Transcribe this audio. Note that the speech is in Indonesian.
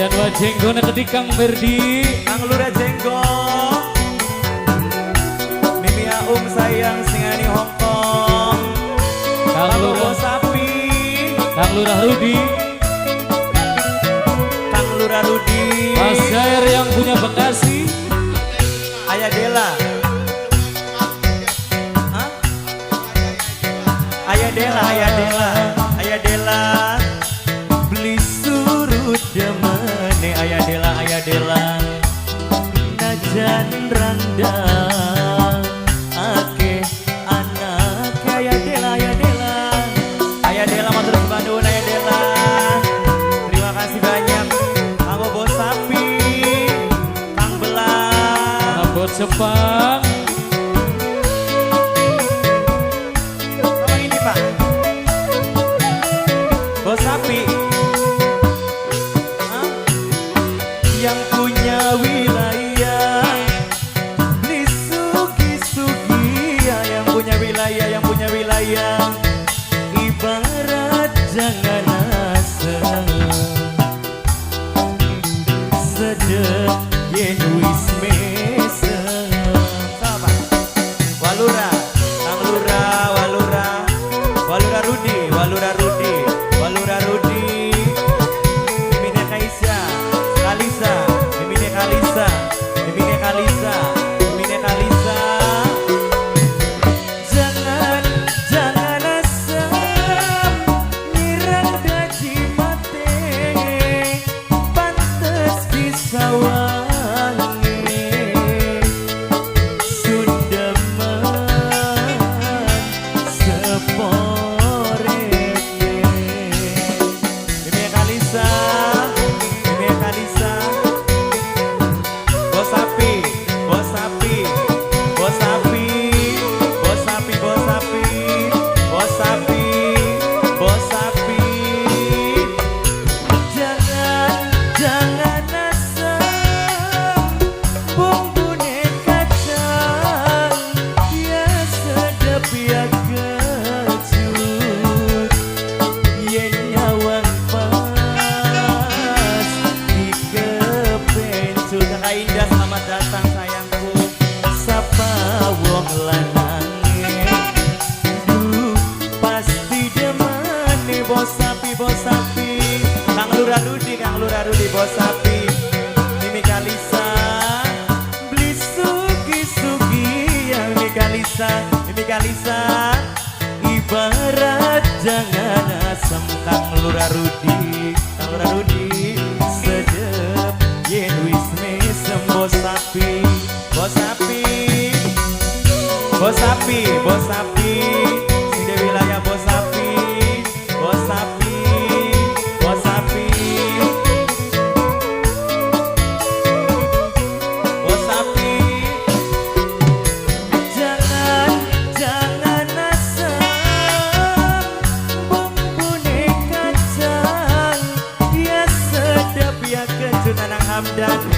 Dan wajenggona ketikang Berdi Kang Lurah Jenggong Mimi sayang singani Hongkong Kang Lurah Sapi Kang Lurah Rudi Kang Lurah Rudi Mas Jair yang punya Bekasi Ayah Dela Hah? Ayah Dela Ayah Dela Ayah Dela beli surut demene Ayah Dela najan randa ake anak Ayah Dela matur kebanduan Ayah Dela terima kasih banyak Kang Bos Sapi Kang Belang Abot Sepang tolong ini Pak Bos Sapi yang punya wilayah beli sugi-sugi yang punya wilayah ibarat jangan asal sedek yen wis mesem sama Walura Kang Lurah Walura Rudi Mimine Kalisa jangan asam nyirang gaji mate pantes disawangi sundeman seporeke Mimine Kalisa Bos sapi jangan asam bumbune kacang ya sedep ya kecut yen nyawang pas dikepencut Kakak Indah selamat datang sayangku sapa wong lanange pasti demane bos sapi Kang Lurah Rudi bos sapi Mimi Kalisa beli sugi-sugi yang Mimi Kalisa ibarat jangan asam Kang Lurah Rudi sedep yen wis mesem bos sapi sing de wilayah bos sapi jangan asam bumbune kacang ya sedep ya kecut Anang Hamdan